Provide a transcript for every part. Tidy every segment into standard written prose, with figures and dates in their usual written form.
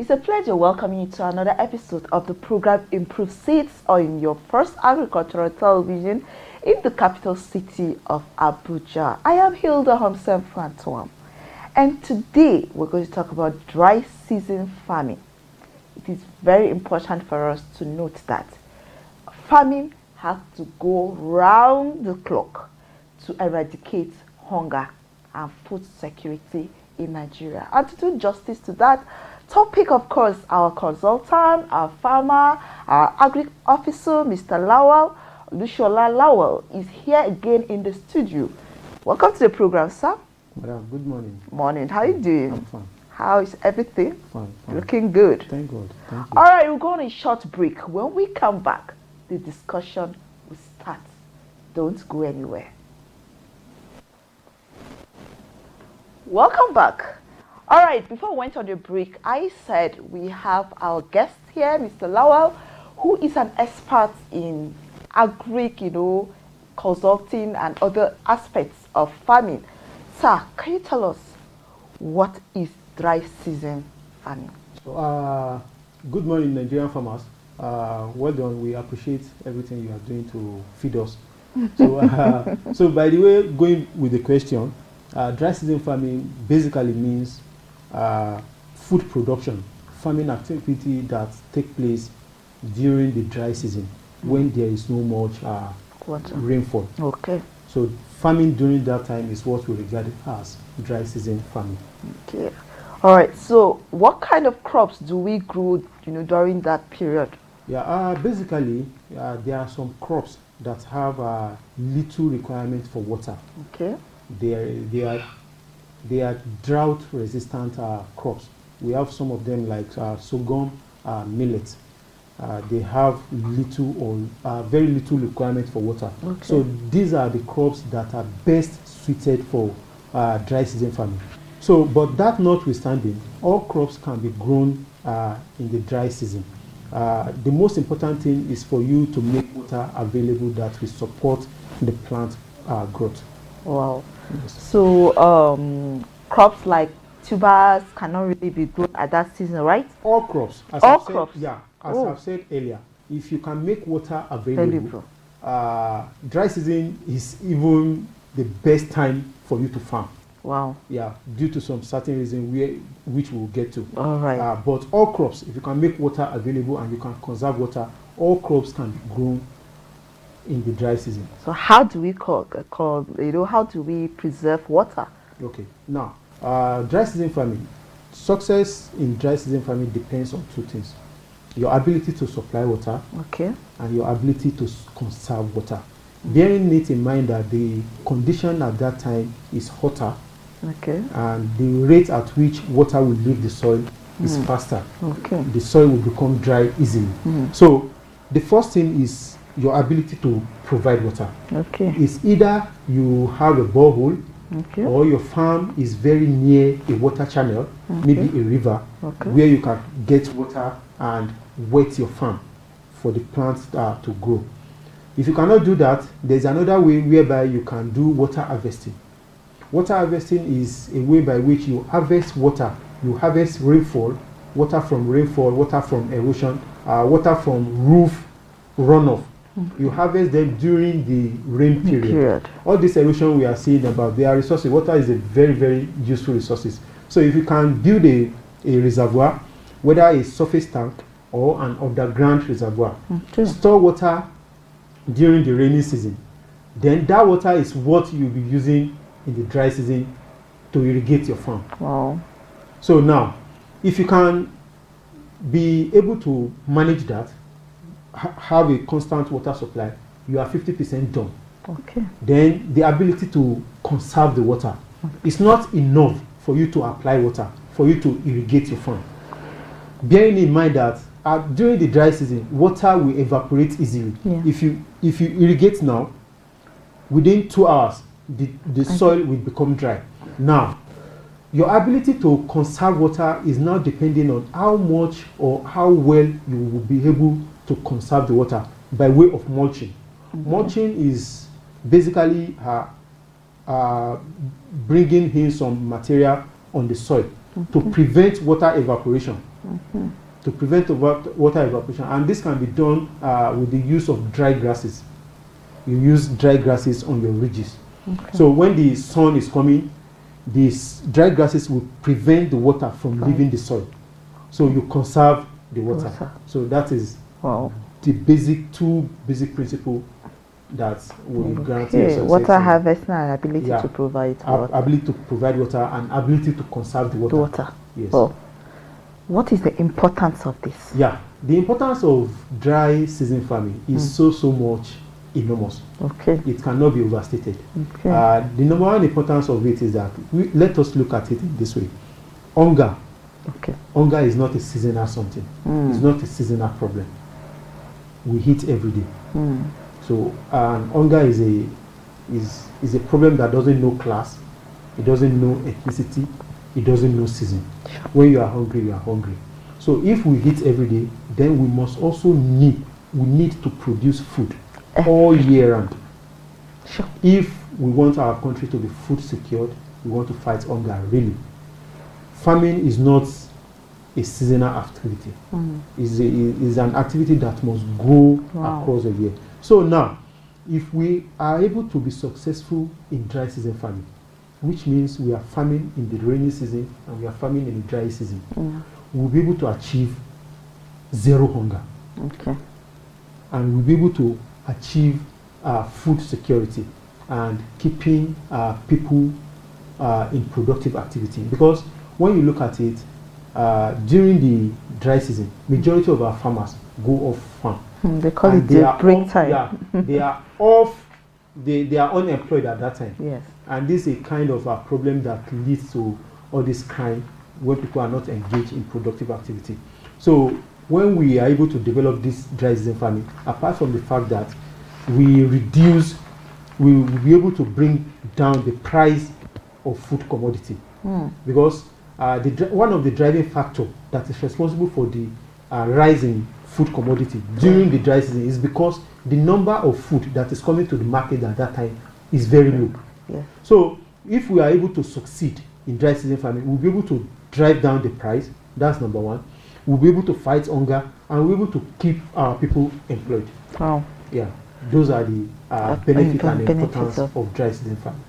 It's a pleasure welcoming you to another episode of the program Improve Seeds on your first agricultural television in the capital city of Abuja. I am Hilda Homsem Frantoine, and today we're going to talk about dry season farming. It is very important for us to note that farming has to go round the clock to eradicate hunger and food security in Nigeria. And to do justice to that topic, of course, our consultant, our farmer, our agri officer, Mr. Lawal, Lushola Lawal, is here again in the studio. Welcome to the program, sir. Madam, good morning. Morning. How are you doing? I'm fine. How is everything? Fine. Looking good. Thank God. Thank you. All right, we'll go on a short break. When we come back, the discussion will start. Don't go anywhere. Welcome back. All right, before we went on the break, I said we have our guest here, Mr. Lawal, who is an expert in agric, consulting and other aspects of farming. Sir, can you tell us what is dry season farming? So, good morning, Nigerian farmers. Well done. We appreciate everything you are doing to feed us. So by the way, going with the question, dry season farming basically means food production, farming activity that take place during the dry season when there is no much rainfall. Okay. So farming during that time is what we regard as dry season farming. Okay. All right. So what kind of crops do we grow, during that period? Yeah. Basically, there are some crops that have little requirement for water. Okay. They are drought-resistant crops. We have some of them like sorghum, millet. They have little or very little requirement for water. Okay. So these are the crops that are best suited for dry season farming. So, but that notwithstanding, all crops can be grown in the dry season. The most important thing is for you to make water available that will support the plant growth. Wow. Yes. So crops like tubers cannot really be grown at that season, right? All crops. As All I've said, crops? yeah, as Oh. I've said earlier, if you can make water available, dry season is even the best time for you to farm. Wow. Yeah, due to some certain reason which we'll get to. All right. But all crops, if you can make water available and you can conserve water, all crops can be grown in the dry season. So how do we how do we preserve water? Okay. Now, dry season farming. Success in dry season farming depends on two things: your ability to supply water, Okay. and your ability to conserve water. Bearing it in mind that the condition at that time is hotter, Okay. and the rate at which water will leave the soil is faster. Okay. The soil will become dry easily. So the first thing is your ability to provide water. Okay. It's either you have a borehole, Okay. or your farm is very near a water channel, maybe a river, Okay. where you can get water and wet your farm for the plants to grow. If you cannot do that, there's another way whereby you can do water harvesting. Water harvesting is a way by which you harvest water. You harvest rainfall, water from rainfall, water from erosion, water from roof runoff. You harvest them during the rain period. All this erosion we are seeing about, they are resources. Water is a very, very useful resources. So if you can build a reservoir, whether a surface tank or an underground reservoir, store water during the rainy season, then that water is what you'll be using in the dry season to irrigate your farm. Wow. So now, if you can be able to manage that, have a constant water supply, you are 50% done. Okay. Then the ability to conserve the water. It's not enough for you to apply water, for you to irrigate your farm. Bearing in mind that during the dry season, water will evaporate easily. Yeah. If you irrigate now, within 2 hours, the soil will become dry. Now, your ability to conserve water is now depending on how much or how well you will be able to conserve the water by way of mulching. Mulching is basically bringing in some material on the soil to prevent water evaporation. to prevent the water evaporation. And this can be done with the use of dry grasses. You use dry grasses on your ridges. Okay. So when the sun is coming, these dry grasses will prevent the water from leaving the soil. So you conserve the water. So that is the two basic principles that will guarantee a success. Water harvesting and ability to provide water. Ability to provide water and ability to conserve the water. Yes. Oh. What is the importance of this? Yeah, the importance of dry season farming is so much enormous. Okay. It cannot be overstated. Okay. The number one importance of it is that let us look at it in this way. Hunger. Okay. Hunger is not a seasonal something. It's not a seasonal problem. We eat every day. So hunger is a problem that doesn't know class, it doesn't know ethnicity, it doesn't know season. When you are hungry, you are hungry. So if we eat every day, then we must also need to produce food all year round. Sure. If we want our country to be food secured, we want to fight hunger really. Farming is not a seasonal activity. It's an activity that must go across the year. So now, if we are able to be successful in dry season farming, which means we are farming in the rainy season and we are farming in the dry season, we'll be able to achieve zero hunger. Okay. And we'll be able to achieve food security and keeping people in productive activity. Because when you look at it, during the dry season, majority of our farmers go off farm. They call it the break time. Yeah, they are off. They are unemployed at that time. Yes. And this is a kind of a problem that leads to all this crime when people are not engaged in productive activity. So when we are able to develop this dry season farming, apart from the fact that we will be able to bring down the price of food commodity. Because one of the driving factors that is responsible for the rise in food commodity during the dry season is because the number of food that is coming to the market at that time is very low. Yeah. So if we are able to succeed in dry season farming, we'll be able to drive down the price. That's number one. We'll be able to fight hunger and we'll be able to keep our people employed. Wow. Yeah, those are the benefits and importance of dry season farming.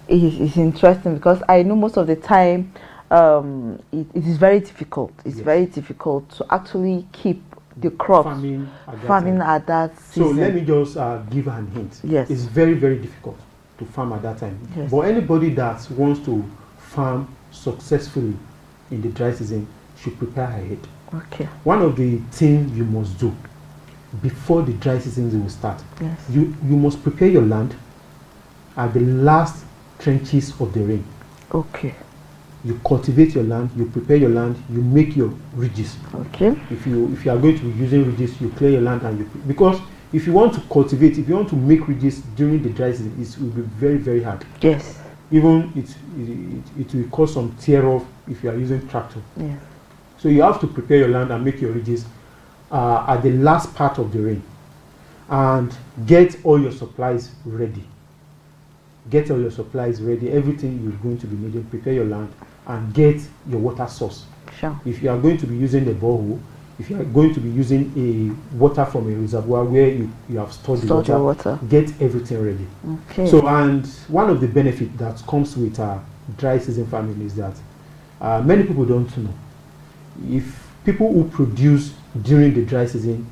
It's interesting because I know most of the time it is very difficult. It's very difficult to actually keep the crops farming at that season. So let me just give an hint. Yes. It's very, very difficult to farm at that time. Yes. But anybody that wants to farm successfully in the dry season should prepare ahead. Okay. One of the things you must do before the dry season will start, you must prepare your land at the last trenches of the rain. Okay. You cultivate your land, you prepare your land, you make your ridges. Okay. If you are going to be using ridges, you clear your land and because if you want to cultivate, if you want to make ridges during the dry season, it will be very, very hard. Yes. Even it will cause some tear off if you are using tractor. Yeah. So you have to prepare your land and make your ridges at the last part of the rain, and get all your supplies ready. Get all your supplies ready. Everything you're going to be needing. Prepare your land and get your water source. Sure. If you are going to be using a borehole, if you are going to be using a water from a reservoir where you have stored the water, get everything ready. Okay. So, and one of the benefits that comes with dry season farming is that many people don't know. If people who produce during the dry season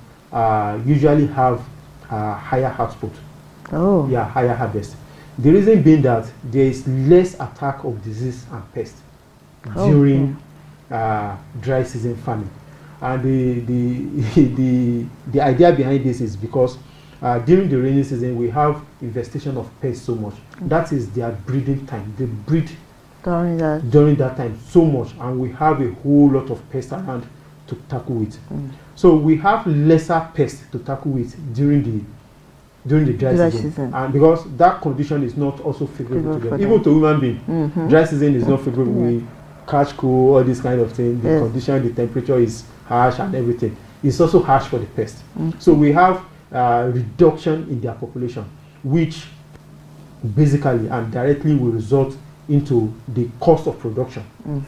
usually have higher output. Oh. Yeah, higher harvest. The reason being that there is less attack of disease and pest during dry season farming. And the idea behind this is because during the rainy season we have infestation of pests so much. That is their breeding time. They breed during that time so much, and we have a whole lot of pests around to tackle with. So we have lesser pests to tackle with during the dry season. And because that condition is not also favorable to them, even to human being. Dry season is not favorable. We catch cold, all these kind of things. The condition, the temperature is harsh and everything. It's also harsh for the pest. So we have reduction in their population, which basically and directly will result into the cost of production.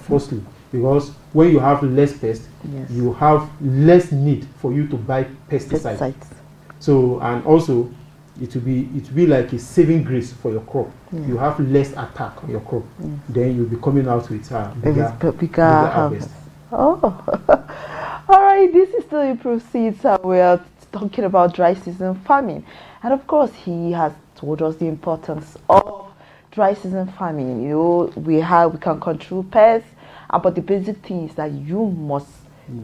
Firstly, because when you have less pests, Yes. you have less need for you to buy pesticides. Pesticides. So, and also it will be like a saving grace for your crop. Yeah. You have less attack on your crop. Yes. Then you'll be coming out with Bigger harvest. Oh. All right, this is still Improve Seeds. We are talking about dry season farming, and of course he has told us the importance of dry season farming. You know, we can control pests, but the basic thing is that you must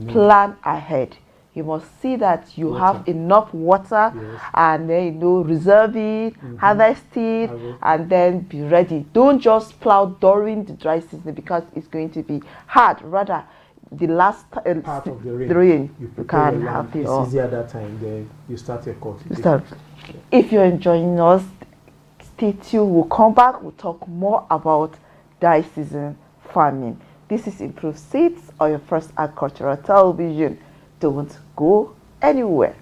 plan ahead. You must see that you have enough water, Yes. and then, you know, reserve it, harvest it, and then be ready. Don't just plow during the dry season because it's going to be hard. Rather, the last part of the rain, you prepare can your have land. it It's all. easier that time. Then you start your cultivation. So, if you're enjoying us, stay tuned. We'll come back. We'll talk more about dry season farming. This is Improve Seeds on your first agricultural television. Don't go anywhere.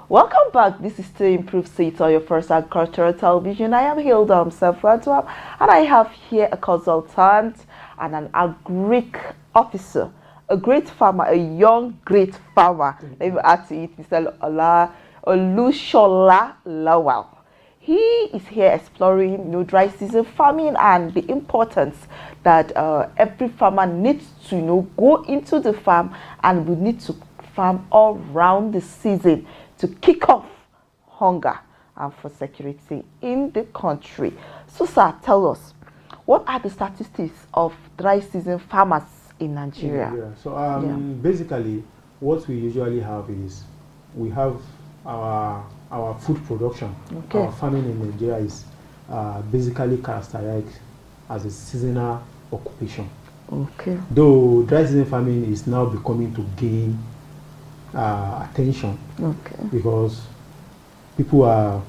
Welcome back. This is still Improve Seeds on your first agricultural television. I am Hilda Msefratwam, and I have here a consultant and an agric officer, a great farmer, a young great farmer. Let me add to it, Mr. Olushola Lawal. He is here exploring, you know, dry season farming and the importance that every farmer needs to, you know, go into the farm, and we need to farm all round the season to kick off hunger and for security in the country. So, sir, tell us, what are the statistics of dry season farmers in Nigeria? Yeah. So basically, what we usually have is we have our food production. Okay. Our farming in Nigeria is basically characterized as a seasonal occupation. Okay. Though dry season farming is now becoming to gain attention, Okay. because people are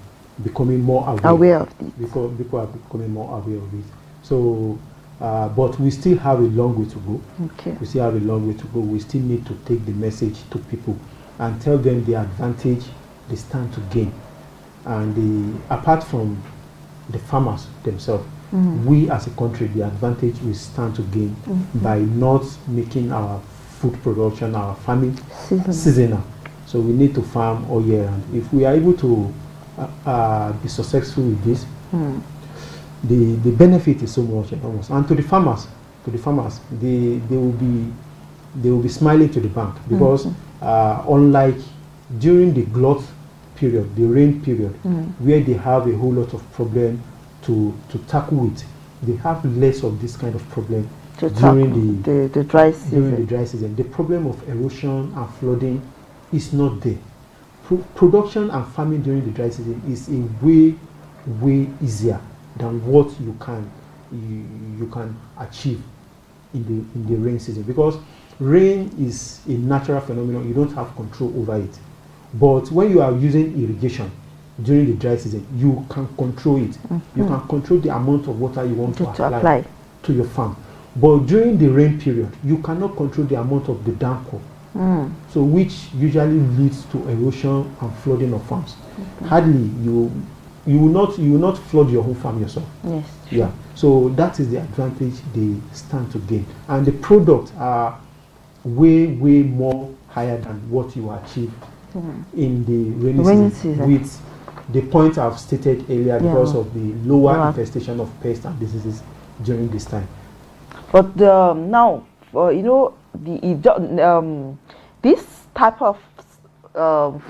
becoming more Aware of it. because people are becoming more aware of it. So, but we still have a long way to go. Okay. We still have a long way to go. We still need to take the message to people and tell them the advantage they stand to gain. And apart from the farmers themselves, we as a country, the advantage we stand to gain by not making our food production, our farming seasonal. So we need to farm all year round. If we are able to be successful with this, the benefit is so much enormous. And to the farmers, they will be smiling to the bank, because unlike during the glut period, the rain period, where they have a whole lot of problem to tackle with, they have less of this kind of problem during the dry season. During the dry season, the problem of erosion and flooding is not there. Production and farming during the dry season is a way easier than what you can achieve in the rain season, because rain is a natural phenomenon. You don't have control over it. But when you are using irrigation during the dry season, you can control it. You can control the amount of water you want to apply to your farm. But during the rain period, you cannot control the amount of the downpour. So which usually leads to erosion and flooding of farms. Hardly you will not flood your whole farm yourself. Yes. Yeah. So that is the advantage they stand to gain. And the products are way more higher than what you achieve in the rainy season, with the point I've stated earlier, because of the lower infestation of pests and diseases during this time. But now, you know, this type of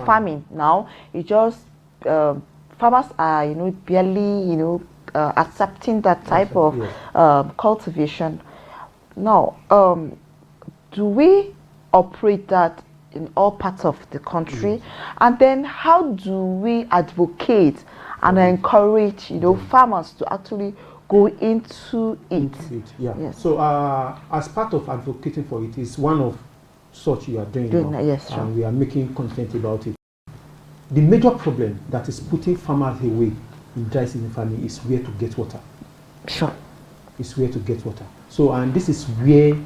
farming now, it just farmers are, you know, barely, you know, accepting that type of cultivation. Now, do we operate that in all parts of the country? And then how do we advocate and encourage, you know, farmers to actually go into it? Yes. So as part of advocating for it is one of such you are doing now, yes, sure. And we are making content about it. The major problem that is putting farmers away in dry season farming is where to get water. Sure. It's where to get water. So, and this is where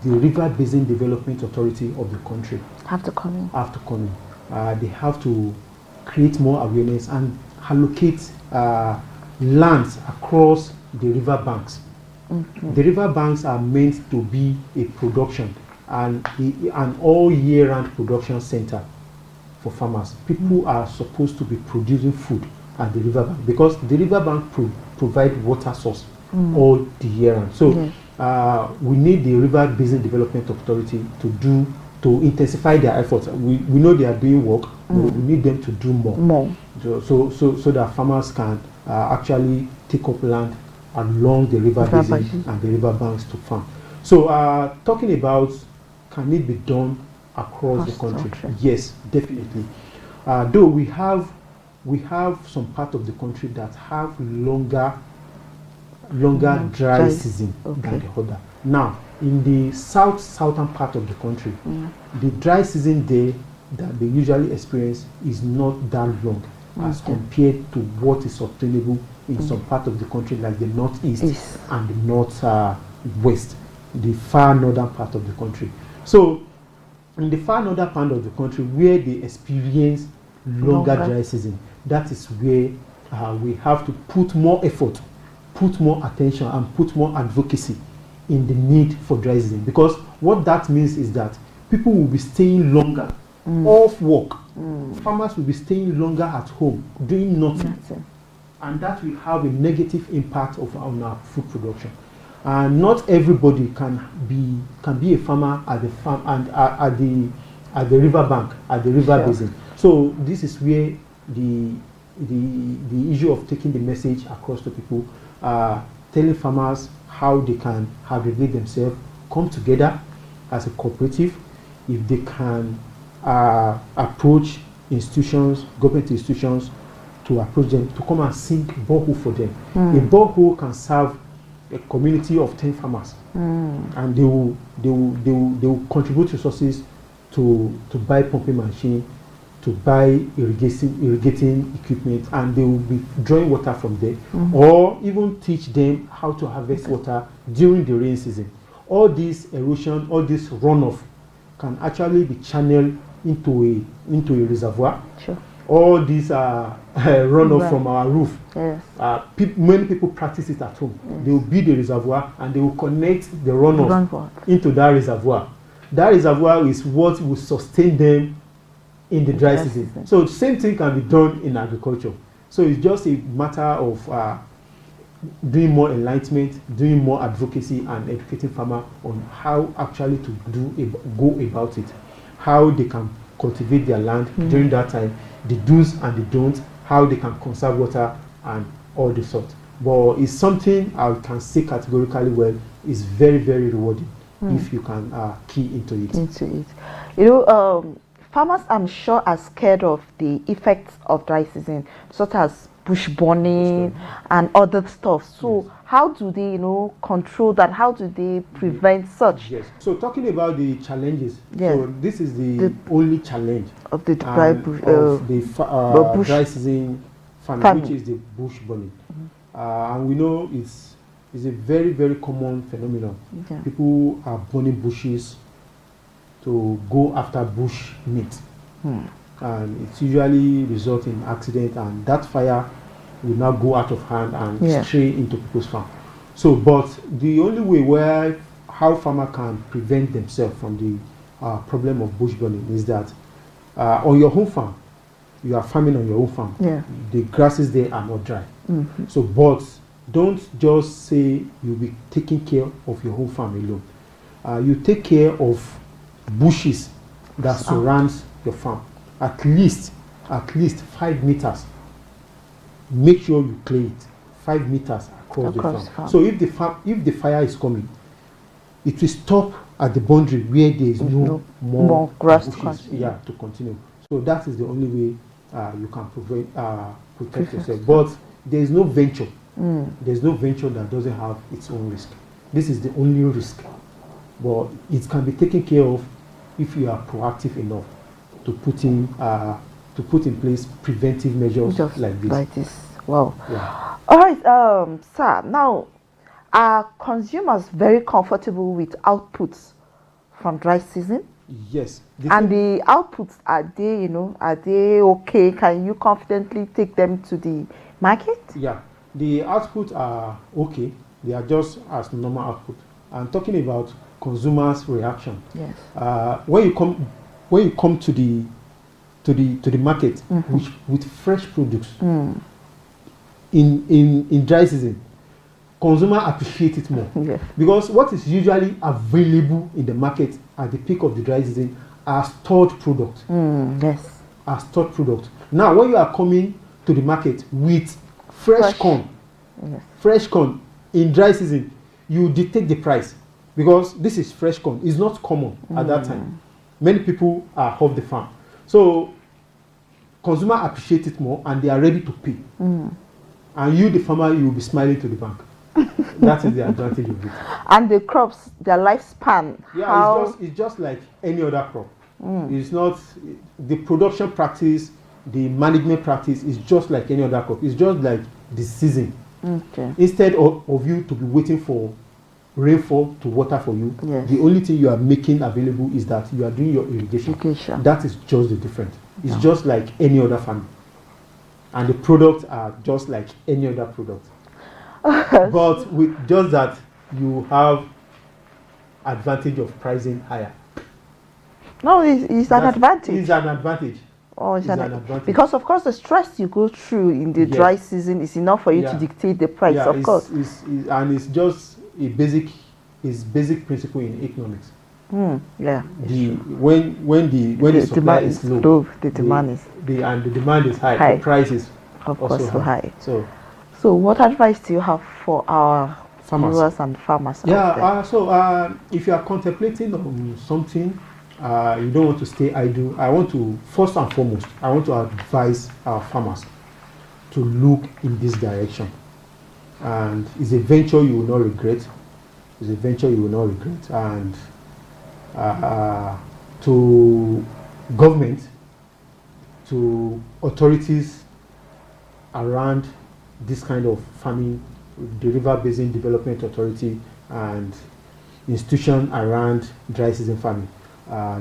the River Basin Development Authority of the country have to come in. they have to create more awareness and allocate lands across the river banks. The river banks are meant to be a production and an all year round production center for farmers. People are supposed to be producing food at the river bank because the river bank provide water source all the year round. So we need the River Basin Development Authority to intensify their efforts. We know they are doing work, but we need them to do more. So that farmers can actually take up land along the river basin and the river banks to farm. So talking about, can it be done across the country? Yes, definitely. Though we have some part of the country that have longer dry season than the other. Now, in the southern part of the country, the dry season there that they usually experience is not that long as compared to what is obtainable in some part of the country like the northeast and the northwest, the far northern part of the country. So in the far northern part of the country where they experience longer dry season, that is where we have to put more effort, put more attention and put more advocacy in the need for dry season, because what that means is that people will be staying longer off work. Farmers will be staying longer at home doing nothing, and that will have a negative impact on our food production. And not everybody can be a farmer at the farm and at the river bank, at the river basin. So this is where the issue of taking the message across to people, telling farmers how they can aggregate themselves, come together as a cooperative, if they can approach institutions, government institutions, to approach them to come and sink borehole for them. A borehole can serve a community of 10 farmers, and they will contribute resources to buy pumping machine, to buy irrigating equipment, and they will be drawing water from there, or even teach them how to harvest water during the rain season. All this erosion, all this runoff can actually be channeled into a reservoir. All these runoff from our roof. Many people practice it at home. They will build a reservoir and they will connect the runoff into that reservoir. That reservoir is what will sustain them in the dry season. So the same thing can be done in agriculture. So it's just a matter of doing more enlightenment, doing more advocacy, and educating farmers on how actually to go about it, how they can cultivate their land during that time, the do's and the don'ts, how they can conserve water and all the sort. But it's something I can say categorically, well, is very, very rewarding if you can key into it. You know, farmers, I'm sure, are scared of the effects of dry season, such as bush burning and other stuff. So how do they, control that? How do they prevent such? Yes. So talking about the challenges, so this is the only challenge of the dry bush dry season farming, which is the bush burning. And we know it's a very, very common phenomenon. People are burning bushes to go after bush meat, and it usually results in accident, and that fire will now go out of hand and stray into people's farm. So, but the only way how farmer can prevent themselves from the problem of bush burning is that on your home farm, you are farming on your own farm. The grasses there are not dry. So, but don't just say you'll be taking care of your home farm alone. You take care of bushes that surrounds your farm, at least 5 meters. Make sure you clear it 5 meters across the farm. So if the fire is coming, it will stop at the boundary where there is no more grass bushes to continue. So that is the only way you can protect yourself. But there is no venture. There's no venture that doesn't have its own risk. This is the only risk, but it can be taken care of if you are proactive enough to put in place preventive measures like this. Wow. All right, sir. Now, are consumers very comfortable with outputs from dry season? Yes. And the outputs, are they okay? Can you confidently take them to the market? Yeah, the output are okay. They are just as normal output. I'm talking about consumers' reaction. Yes. When you come to the market with fresh produce in dry season, consumer appreciate it more. Yes. Because what is usually available in the market at the peak of the dry season are stored products. Yes. Are stored products. Now, when you are coming to the market with fresh corn, yes, fresh corn in dry season, you dictate the price because this is fresh corn. It's not common at that time. Many people are off the farm, so consumer appreciate it more and they are ready to pay. And you, the farmer, you will be smiling to the bank. That is the advantage of it. And the crops, their lifespan. Yeah, it's just like any other crop. It's not the production practice, the management practice is just like any other crop. It's just like the season. Okay. Instead of you to be waiting for rainfall to water for you, yes, the only thing you are making available is that you are doing your irrigation. That is just the difference. It's just like any other farm. And the products are just like any other product. But with just that, you have advantage of pricing higher. No, it's an advantage. It's an advantage. Oh, it's an advantage. Because of course the stress you go through in the dry season is enough for you to dictate the price. Of course. And it's just a basic principle in economics. Yeah. When the supply is low, the demand is and the demand is high. The price is of course also high. So what advice do you have for our viewers and farmers? So if you are contemplating on something, you don't want to stay idle. I want to first and foremost, I want to advise our farmers to look in this direction. And it's a venture you will not regret. It's a venture you will not regret. And to government, to authorities around this kind of farming, the River Basin Development Authority and institution around dry season farming,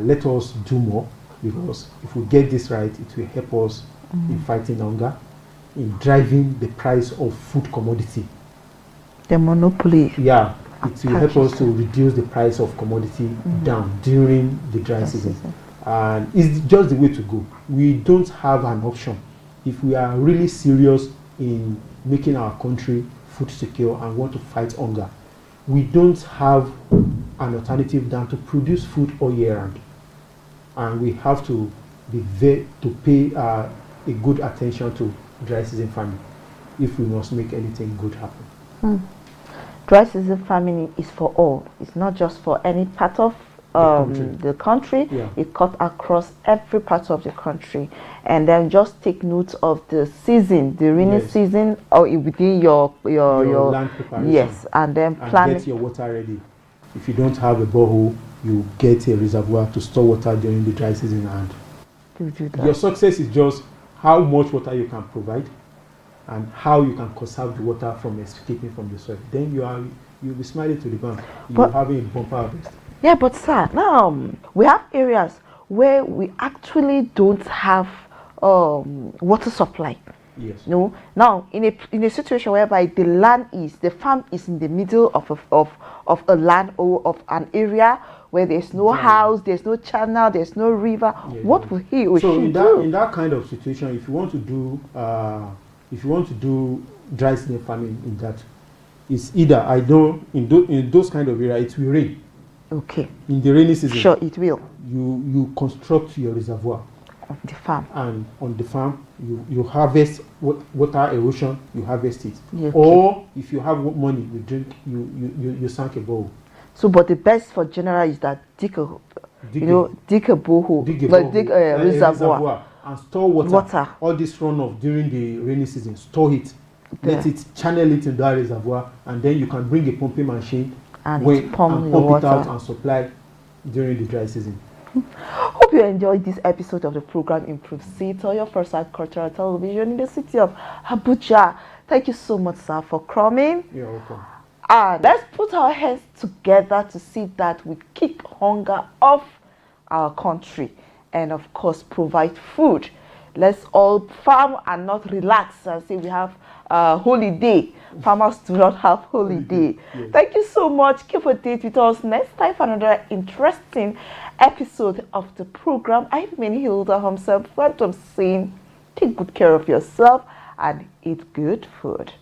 let us do more, because if we get this right, it will help us in fighting hunger, in driving the price of food commodity. The monopoly. Yeah, it will help us to reduce the price of commodity down during the dry season. And it's just the way to go. We don't have an option. If we are really serious in making our country food secure and want to fight hunger, we don't have an alternative than to produce food all year round. And we have to be to pay a good attention to dry season farming if we must make anything good happen. Dry season farming is for all. It's not just for any part of the country. It cut across every part of the country. And then just take note of the season, the rainy season, or within your land preparation. Yes, and then plan. Get your water ready. If you don't have a borehole, you get a reservoir to store water during the dry season, and do that. Your success is just how much water you can provide and how you can conserve the water from escaping from the soil. Then you'll be smiling to the bank. You're having a bumper harvest. Yeah, but sir, now we have areas where we actually don't have water supply. Yes. No. Now, in a situation whereby the farm is in the middle of a land or of an area where there's no house, there's no channel, there's no river, what will he or she do? In that kind of situation, if you want to do dry season farming in that, it's either in those kind of areas it will rain. Okay. In the rainy season, sure, it will. You construct your reservoir on the farm, and on the farm you harvest water erosion. You harvest it, okay. Or if you have money, you drink. You sank a bowl. So, but the best for general is that dig a borehole, dig a reservoir and store water. All this runoff during the rainy season, store it. Let it channel it in that reservoir, and then you can bring a pumping machine and pump it out and supply during the dry season. Hope you enjoyed this episode of the program Improve Seeds on your first agricultural television in the city of Abuja. Thank you so much, sir, for coming. You're welcome. And let's put our hands together to see that we kick hunger off our country and of course provide food. Let's all farm and not relax and say we have holiday. Farmers do not have holiday. Yes. Thank you so much. Keep a date with us next time for another interesting episode of the program. I've been Hilda Homself. I'm saying take good care of yourself and eat good food.